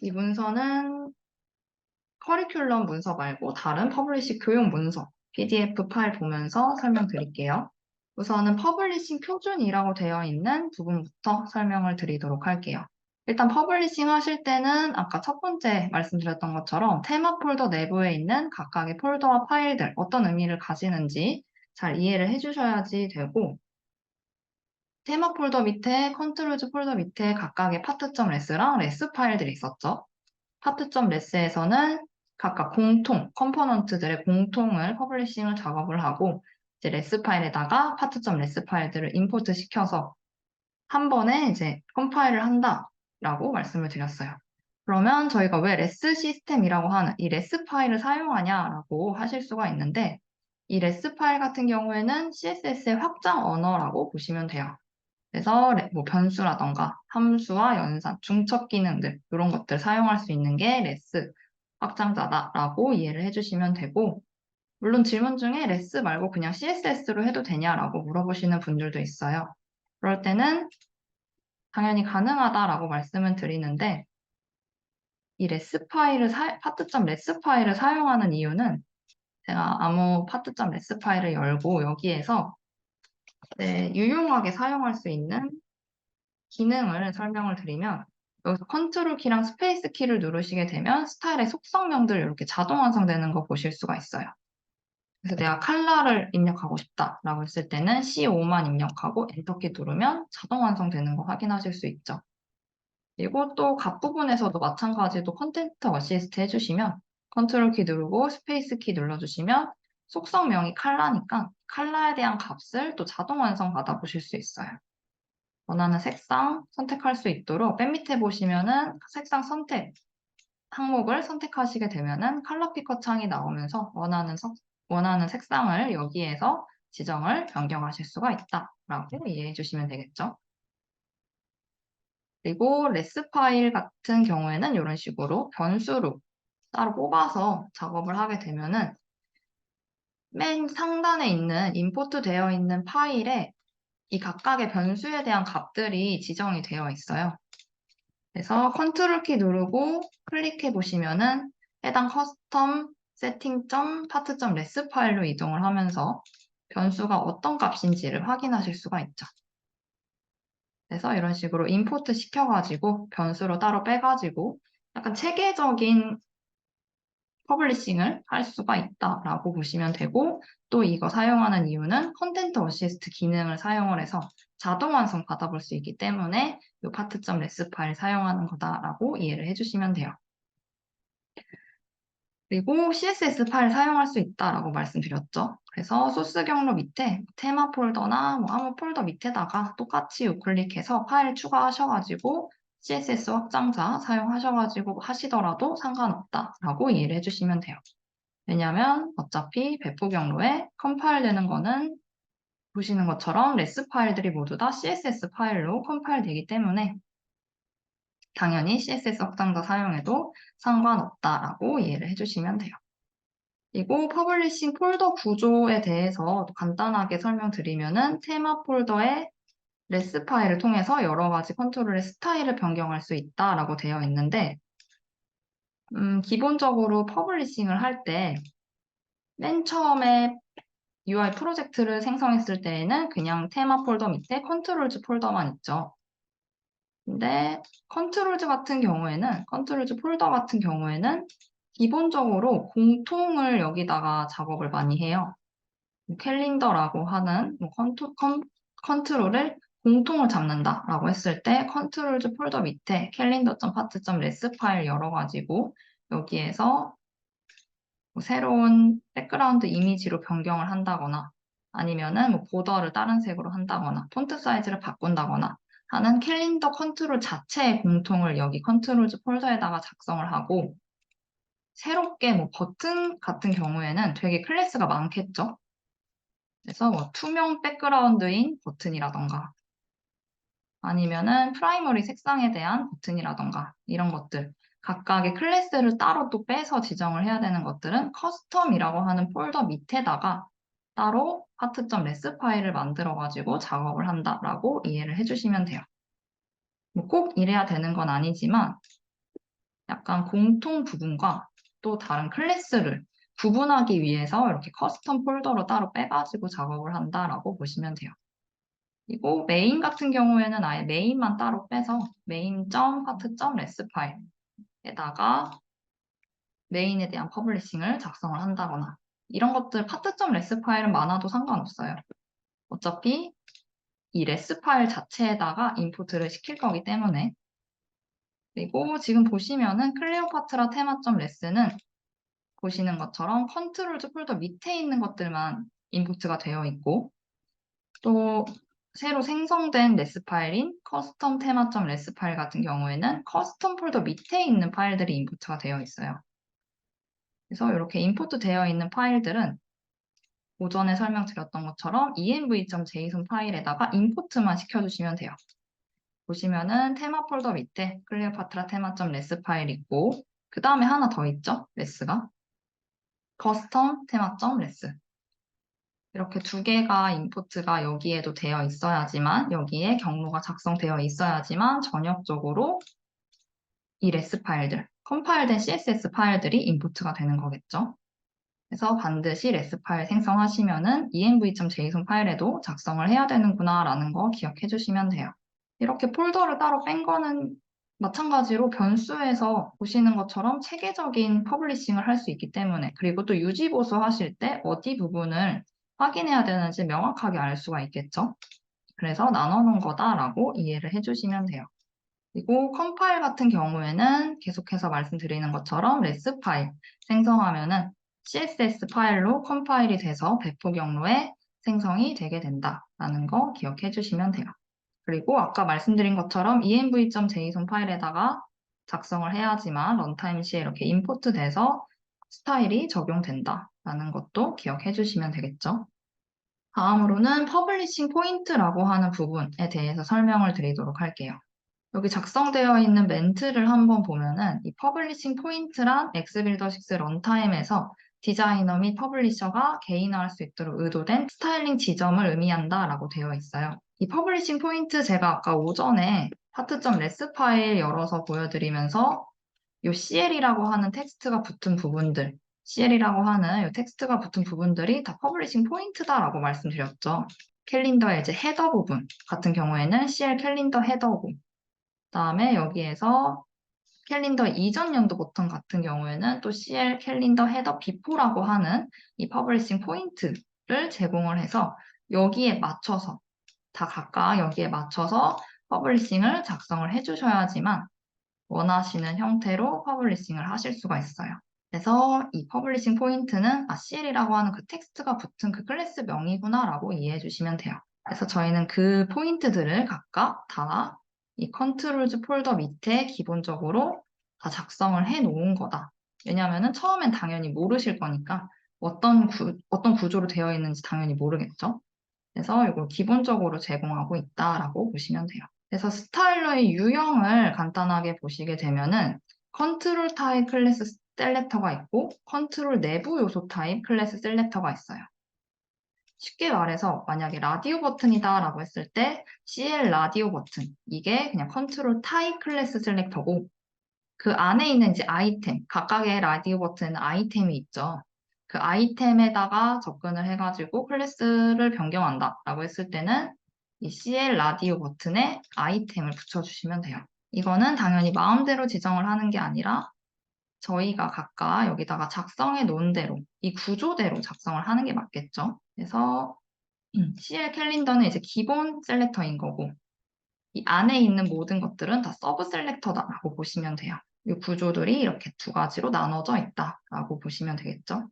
이 문서는 커리큘럼 문서 말고 다른 퍼블리싱 교육 문서, PDF 파일 보면서 설명드릴게요. 우선은 퍼블리싱 표준이라고 되어 있는 부분부터 설명을 드리도록 할게요. 일단 퍼블리싱 하실 때는 아까 첫 번째 말씀드렸던 것처럼 테마 폴더 내부에 있는 각각의 폴더와 파일들, 어떤 의미를 가지는지 잘 이해를 해주셔야지 되고, 테마 폴더 밑에, 컨트롤즈 폴더 밑에 각각의 파트.레스랑 레스 파일들이 있었죠. 파트.레스에서는 각각 공통, 컴포넌트들의 공통을 퍼블리싱을 작업을 하고 이제 레스 파일에다가 파트.레스 파일들을 임포트 시켜서 한 번에 이제 컴파일을 한다라고 말씀을 드렸어요. 그러면 저희가 왜 레스 시스템이라고 하는 이 레스 파일을 사용하냐라고 하실 수가 있는데 이 레스 파일 같은 경우에는 CSS의 확장 언어라고 보시면 돼요. 그래서 뭐 변수라던가 함수와 연산, 중첩 기능들 이런 것들 사용할 수 있는 게 레스 확장자다라고 이해를 해주시면 되고 물론 질문 중에 레스 말고 그냥 CSS로 해도 되냐라고 물어보시는 분들도 있어요. 그럴 때는 당연히 가능하다라고 말씀을 드리는데 이 레스 파일을 파트.레스 파일을 사용하는 이유는 제가 아무 파트.레스 파일을 열고 여기에서 유용하게 사용할 수 있는 기능을 설명을 드리면 여기서 컨트롤 키랑 스페이스 키를 누르시게 되면 스타일의 속성명들 이렇게 자동 완성되는 거 보실 수가 있어요. 그래서 내가 컬러를 입력하고 싶다라고 했을 때는 C5만 입력하고 엔터키 누르면 자동 완성되는 거 확인하실 수 있죠. 그리고 또 각 부분에서도 마찬가지로 컨텐트 어시스트 해주시면 컨트롤 키 누르고 스페이스 키 눌러주시면 속성명이 컬러니까 컬러에 대한 값을 또 자동 완성 받아보실 수 있어요. 원하는 색상 선택할 수 있도록 맨 밑에 보시면은 색상 선택 항목을 선택하시게 되면은 컬러 피커 창이 나오면서 원하는 색상을 여기에서 지정을 변경하실 수가 있다라고 이해해 주시면 되겠죠. 그리고 레스 파일 같은 경우에는 이런 식으로 변수로 따로 뽑아서 작업을 하게 되면은 맨 상단에 있는 임포트 되어 있는 파일에 이 각각의 변수에 대한 값들이 지정이 되어 있어요. 그래서 컨트롤 키 누르고 클릭해 보시면은 해당 커스텀 세팅.파트.레스 파일로 이동을 하면서 변수가 어떤 값인지를 확인하실 수가 있죠. 그래서 이런 식으로 임포트 시켜가지고 변수로 따로 빼가지고 약간 체계적인 퍼블리싱을 할 수가 있다라고 보시면 되고 또 이거 사용하는 이유는 컨텐트 어시스트 기능을 사용을 해서 자동 완성 받아볼 수 있기 때문에 이 파트.레스 파일 사용하는 거다라고 이해를 해주시면 돼요. 그리고 CSS 파일 사용할 수 있다라고 말씀드렸죠. 그래서 소스 경로 밑에 테마 폴더나 뭐 아무 폴더 밑에다가 똑같이 우클릭해서 파일 추가하셔가지고 CSS 확장자 사용하셔가지고 하시더라도 상관없다라고 이해를 해주시면 돼요. 왜냐하면 어차피 배포 경로에 컴파일 되는 거는 보시는 것처럼 레스 파일들이 모두 다 CSS 파일로 컴파일 되기 때문에 당연히 CSS 확장자 사용해도 상관없다라고 이해를 해주시면 돼요. 그리고 퍼블리싱 폴더 구조에 대해서 간단하게 설명드리면은 테마 폴더의 레스 파일을 통해서 여러 가지 컨트롤의 스타일을 변경할 수 있다라고 되어 있는데 기본적으로 퍼블리싱을 할 때 맨 처음에 UI 프로젝트를 생성했을 때에는 그냥 테마 폴더 밑에 컨트롤즈 폴더만 있죠. 근데 컨트롤즈 폴더 같은 경우에는 기본적으로 공통을 여기다가 작업을 많이 해요. 캘린더라고 하는 컨트롤을 공통을 잡는다라고 했을 때 컨트롤즈 폴더 밑에 캘린더.파트.레스 파일 열어가지고 여기에서 뭐 새로운 백그라운드 이미지로 변경을 한다거나 아니면은 뭐 보더를 다른 색으로 한다거나 폰트 사이즈를 바꾼다거나 하는 캘린더 컨트롤 자체의 공통을 여기 컨트롤즈 폴더에다가 작성을 하고 새롭게 뭐 버튼 같은 경우에는 되게 클래스가 많겠죠. 그래서 뭐 투명 백그라운드인 버튼이라던가 아니면은 프라이머리 색상에 대한 버튼이라던가 이런 것들 각각의 클래스를 따로 또 빼서 지정을 해야 되는 것들은 커스텀이라고 하는 폴더 밑에다가 따로 파트.레스 파일을 만들어 가지고 작업을 한다라고 이해를 해주시면 돼요. 뭐 꼭 이래야 되는 건 아니지만 약간 공통 부분과 또 다른 클래스를 구분하기 위해서 이렇게 커스텀 폴더로 따로 빼가지고 작업을 한다라고 보시면 돼요. 그리고 메인 같은 경우에는 아예 메인만 따로 빼서 main.part.res 파일에다가 메인에 대한 퍼블리싱을 작성을 한다거나 이런 것들 part.res 파일은 많아도 상관없어요. 어차피 이 res 파일 자체에다가 임포트를 시킬 거기 때문에. 그리고 지금 보시면은 클레오파트라 테마.res는 보시는 것처럼 컨트롤즈 폴더 밑에 있는 것들만 인포트가 되어 있고 또 새로 생성된 레스 파일인 커스텀 테마.res 파일 같은 경우에는 커스텀 폴더 밑에 있는 파일들이 인포트가 되어 있어요. 그래서 이렇게 인포트 되어 있는 파일들은 오전에 설명드렸던 것처럼 env.json 파일에다가 임포트만 시켜주시면 돼요. 보시면은 테마 폴더 밑에 클레오파트라 테마.res 파일 있고 그 다음에 하나 더 있죠? 레스가 커스텀 테마.res 이렇게 두 개가 인포트가 여기에도 되어 있어야지만 여기에 경로가 작성되어 있어야지만 전역적으로 이 레스 파일들, 컴파일된 CSS 파일들이 인포트가 되는 거겠죠. 그래서 반드시 레스 파일 생성하시면은 env.json 파일에도 작성을 해야 되는구나 라는 거 기억해 주시면 돼요. 이렇게 폴더를 따로 뺀 거는 마찬가지로 변수에서 보시는 것처럼 체계적인 퍼블리싱을 할 수 있기 때문에 그리고 또 유지 보수 하실 때 어디 부분을 확인해야 되는지 명확하게 알 수가 있겠죠. 그래서 나눠놓은 거다라고 이해를 해주시면 돼요. 그리고 컴파일 같은 경우에는 계속해서 말씀드리는 것처럼 레스 파일 생성하면은 CSS 파일로 컴파일이 돼서 배포 경로에 생성이 되게 된다라는 거 기억해 주시면 돼요. 그리고 아까 말씀드린 것처럼 env.json 파일에다가 작성을 해야지만 런타임 시에 이렇게 임포트 돼서 스타일이 적용된다라는 것도 기억해 주시면 되겠죠. 다음으로는 퍼블리싱 포인트라고 하는 부분에 대해서 설명을 드리도록 할게요. 여기 작성되어 있는 멘트를 한번 보면은 이 퍼블리싱 포인트란 엑스빌더6 런타임에서 디자이너 및 퍼블리셔가 개인화할 수 있도록 의도된 스타일링 지점을 의미한다라고 되어 있어요. 이 퍼블리싱 포인트 제가 아까 오전에 part.res 파일 열어서 보여드리면서 이 CL이라고 하는 텍스트가 붙은 부분들, CL이라고 하는 이 텍스트가 붙은 부분들이 다 퍼블리싱 포인트다라고 말씀드렸죠. 캘린더의 이제 헤더 부분 같은 경우에는 CL 캘린더 헤더고 그다음에 여기에서 캘린더 이전 연도 버튼 같은 경우에는 또 CL 캘린더 헤더 비포라고 하는 이 퍼블리싱 포인트를 제공을 해서 여기에 맞춰서 다 각각 여기에 맞춰서 퍼블리싱을 작성을 해주셔야지만 원하시는 형태로 퍼블리싱을 하실 수가 있어요. 그래서 이 퍼블리싱 포인트는 CL이라고 하는 그 텍스트가 붙은 그 클래스 명이구나라고 이해해 주시면 돼요. 그래서 저희는 그 포인트들을 각각 다 이 컨트롤즈 폴더 밑에 기본적으로 다 작성을 해 놓은 거다. 왜냐하면 처음엔 당연히 모르실 거니까 어떤 구조로 되어 있는지 당연히 모르겠죠. 그래서 이걸 기본적으로 제공하고 있다라고 보시면 돼요. 그래서 스타일러의 유형을 간단하게 보시게 되면은 컨트롤 타입 클래스 셀렉터가 있고 컨트롤 내부 요소 타입 클래스 셀렉터가 있어요. 쉽게 말해서 만약에 라디오 버튼이다 라고 했을 때 CL 라디오 버튼 이게 그냥 컨트롤 타입 클래스 셀렉터고 그 안에 있는 이제 아이템 각각의 라디오 버튼은 아이템이 있죠. 그 아이템에다가 접근을 해가지고 클래스를 변경한다 라고 했을 때는 이 CL 라디오 버튼에 아이템을 붙여주시면 돼요. 이거는 당연히 마음대로 지정을 하는 게 아니라 저희가 각각 여기다가 작성해 놓은 대로 이 구조대로 작성을 하는 게 맞겠죠. 그래서 CL 캘린더는 이제 기본 셀렉터인 거고 이 안에 있는 모든 것들은 다 서브 셀렉터다라고 보시면 돼요. 이 구조들이 이렇게 두 가지로 나눠져 있다라고 보시면 되겠죠.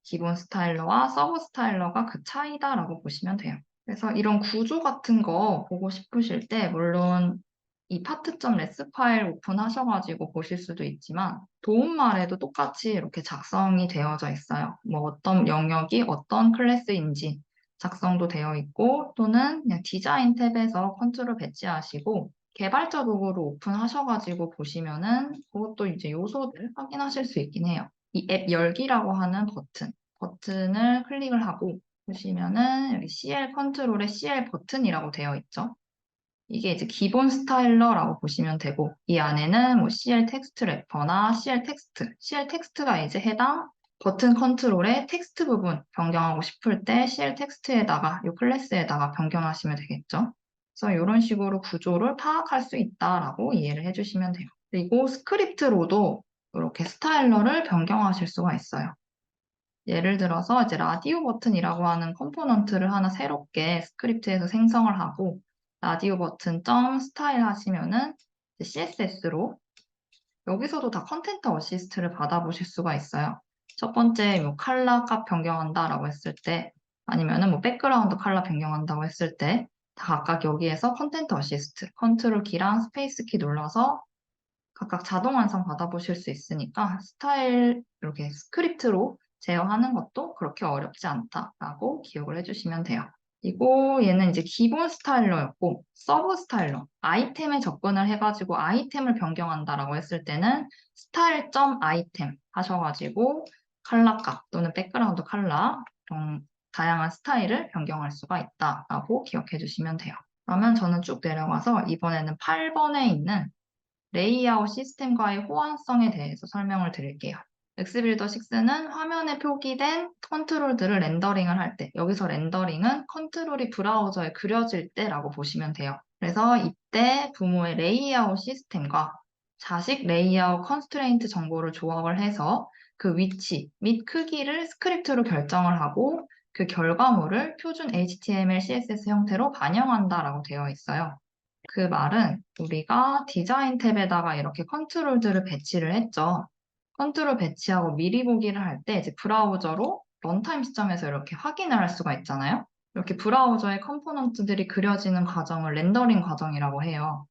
기본 스타일러와 서브 스타일러가 그 차이다라고 보시면 돼요. 그래서 이런 구조 같은 거 보고 싶으실 때 물론 이 part.res 파일 오픈하셔가지고 보실 수도 있지만 도움말에도 똑같이 이렇게 작성이 되어져 있어요. 뭐 어떤 영역이 어떤 클래스인지 작성도 되어 있고 또는 그냥 디자인 탭에서 컨트롤 배치하시고 개발자 도구로 오픈하셔가지고 보시면은 그것도 이제 요소들 확인하실 수 있긴 해요. 이 앱 열기라고 하는 버튼을 클릭을 하고 보시면은 여기 CL 컨트롤에 CL 버튼이라고 되어 있죠. 이게 이제 기본 스타일러라고 보시면 되고, 이 안에는 뭐 CL 텍스트 래퍼나 CL 텍스트가 이제 해당 버튼 컨트롤의 텍스트 부분 변경하고 싶을 때 CL 텍스트에다가 이 클래스에다가 변경하시면 되겠죠. 그래서 이런 식으로 구조를 파악할 수 있다라고 이해를 해주시면 돼요. 그리고 스크립트로도 이렇게 스타일러를 변경하실 수가 있어요. 예를 들어서 이제 라디오 버튼이라고 하는 컴포넌트를 하나 새롭게 스크립트에서 생성을 하고 라디오 버튼 점 스타일 하시면은 CSS로 여기서도 다 컨텐트 어시스트를 받아보실 수가 있어요. 첫 번째 뭐 컬러 값 변경한다라고 했을 때 아니면은 뭐 백그라운드 컬러 변경한다고 했을 때 다 각각 여기에서 컨텐트 어시스트 컨트롤 키랑 스페이스 키 눌러서 각각 자동 완성 받아보실 수 있으니까 스타일 이렇게 스크립트로 제어하는 것도 그렇게 어렵지 않다라고 기억을 해주시면 돼요. 그리고 얘는 이제 기본 스타일러였고 서브 스타일러 아이템에 접근을 해가지고 아이템을 변경한다라고 했을 때는 스타일.점 아이템 하셔가지고 컬러 값 또는 백그라운드 컬러 이런 다양한 스타일을 변경할 수가 있다라고 기억해 주시면 돼요. 그러면 저는 쭉 내려가서 이번에는 8번에 있는 레이아웃 시스템과의 호환성에 대해서 설명을 드릴게요. 엑스빌더 6는 화면에 표기된 컨트롤들을 렌더링을 할 때, 여기서 렌더링은 컨트롤이 브라우저에 그려질 때라고 보시면 돼요. 그래서 이때 부모의 레이아웃 시스템과 자식 레이아웃 컨스트레인트 정보를 조합을 해서 그 위치 및 크기를 스크립트로 결정을 하고 그 결과물을 표준 HTML, CSS 형태로 반영한다라고 되어 있어요. 그 말은 우리가 디자인 탭에다가 이렇게 컨트롤들을 배치를 했죠. 컨트롤 배치하고 미리 보기를 할 때 이제 브라우저로 런타임 시점에서 이렇게 확인을 할 수가 있잖아요. 이렇게 브라우저의 컴포넌트들이 그려지는 과정을 렌더링 과정이라고 해요.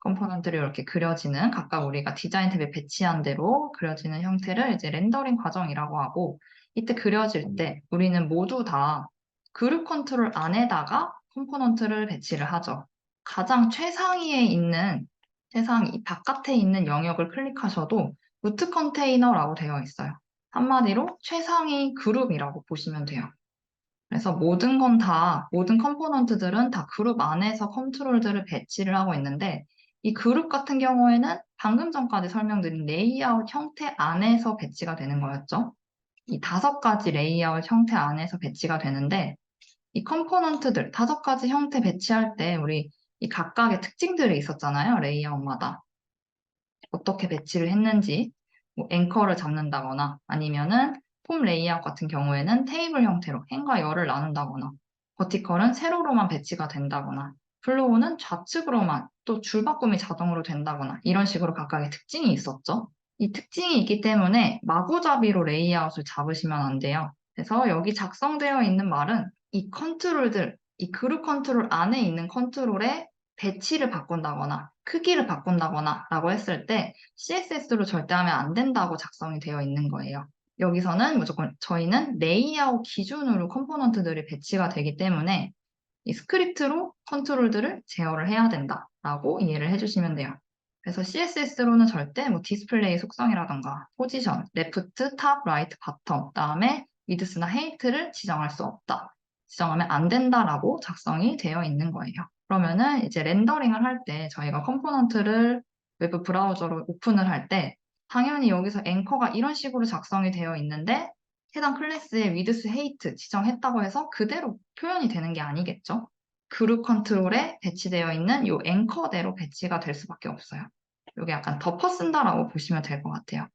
컴포넌트들이 이렇게 그려지는 각각 우리가 디자인 탭에 배치한 대로 그려지는 형태를 이제 렌더링 과정이라고 하고 이때 그려질 때 우리는 모두 다 그룹 컨트롤 안에다가 컴포넌트를 배치를 하죠. 가장 최상위에 있는 세상 바깥에 있는 영역을 클릭하셔도 루트 컨테이너라고 되어 있어요. 한마디로 최상위 그룹이라고 보시면 돼요. 그래서 모든 컴포넌트들은 다 그룹 안에서 컨트롤들을 배치를 하고 있는데 이 그룹 같은 경우에는 방금 전까지 설명드린 레이아웃 형태 안에서 배치가 되는 거였죠. 이 5가지 레이아웃 형태 안에서 배치가 되는데 이 컴포넌트들 5가지 형태 배치할 때 우리 이 각각의 특징들이 있었잖아요. 레이아웃마다. 어떻게 배치를 했는지, 뭐 앵커를 잡는다거나 아니면은 폼 레이아웃 같은 경우에는 테이블 형태로 행과 열을 나눈다거나 버티컬은 세로로만 배치가 된다거나 플로우는 좌측으로만 또 줄바꿈이 자동으로 된다거나 이런 식으로 각각의 특징이 있었죠. 이 특징이 있기 때문에 마구잡이로 레이아웃을 잡으시면 안 돼요. 그래서 여기 작성되어 있는 말은 이 컨트롤들, 이 그룹 컨트롤 안에 있는 컨트롤의 배치를 바꾼다거나 크기를 바꾼다거나 라고 했을 때 CSS로 절대 하면 안 된다고 작성이 되어 있는 거예요. 여기서는 무조건 저희는 레이아웃 기준으로 컴포넌트들이 배치가 되기 때문에 이 스크립트로 컨트롤들을 제어를 해야 된다라고 이해를 해주시면 돼요. 그래서 CSS로는 절대 뭐 디스플레이 속성이라던가 포지션, 레프트, 탑, 라이트, 바텀, 그다음에 위드스나 헤이트를 지정할 수 없다. 지정하면 안 된다라고 작성이 되어 있는 거예요. 그러면은 이제 렌더링을 할 때 저희가 컴포넌트를 웹 브라우저로 오픈을 할 때 당연히 여기서 앵커가 이런 식으로 작성이 되어 있는데 해당 클래스의 위드스 헤이트 지정했다고 해서 그대로 표현이 되는 게 아니겠죠. 그룹 컨트롤에 배치되어 있는 이 앵커대로 배치가 될 수밖에 없어요. 이게 약간 덮어 쓴다라고 보시면 될 것 같아요.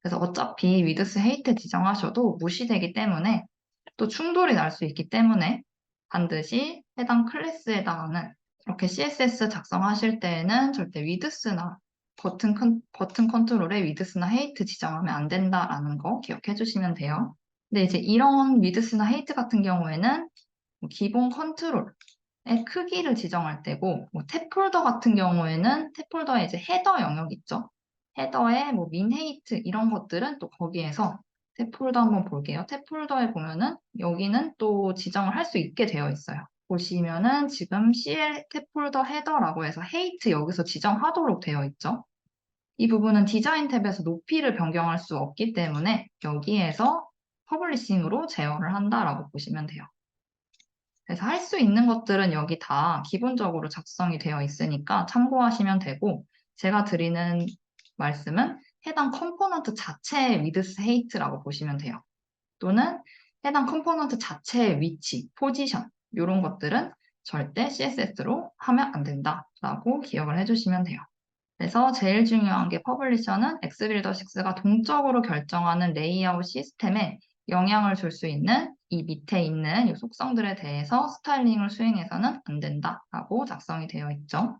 그래서 어차피 위드스 헤이트 지정하셔도 무시되기 때문에 또 충돌이 날 수 있기 때문에 반드시 해당 클래스에다가는 이렇게 CSS 작성하실 때에는 절대 위드스나 버튼 컨트롤에 위드스나 헤이트 지정하면 안 된다라는 거 기억해 주시면 돼요. 근데 이제 이런 위드스나 헤이트 같은 경우에는 뭐 기본 컨트롤의 크기를 지정할 때고 뭐 탭 폴더 같은 경우에는 탭 폴더에 이제 헤더 영역 있죠. 헤더에 뭐 민 헤이트 이런 것들은 또 거기에서 탭 폴더 한번 볼게요. 탭 폴더에 보면은 여기는 또 지정을 할 수 있게 되어 있어요. 보시면은 지금 CL 탭 폴더 헤더라고 해서 헤이트 여기서 지정하도록 되어 있죠. 이 부분은 디자인 탭에서 높이를 변경할 수 없기 때문에 여기에서 퍼블리싱으로 제어를 한다라고 보시면 돼요. 그래서 할 수 있는 것들은 여기 다 기본적으로 작성이 되어 있으니까 참고하시면 되고, 제가 드리는 말씀은 해당 컴포넌트 자체의 width, height라고 보시면 돼요. 또는 해당 컴포넌트 자체의 위치, 포지션, 이런 것들은 절대 CSS로 하면 안 된다라고 기억을 해주시면 돼요. 그래서 제일 중요한 게 퍼블리셔는 엑스빌더6가 동적으로 결정하는 레이아웃 시스템에 영향을 줄 수 있는 이 밑에 있는 이 속성들에 대해서 스타일링을 수행해서는 안 된다라고 작성이 되어 있죠.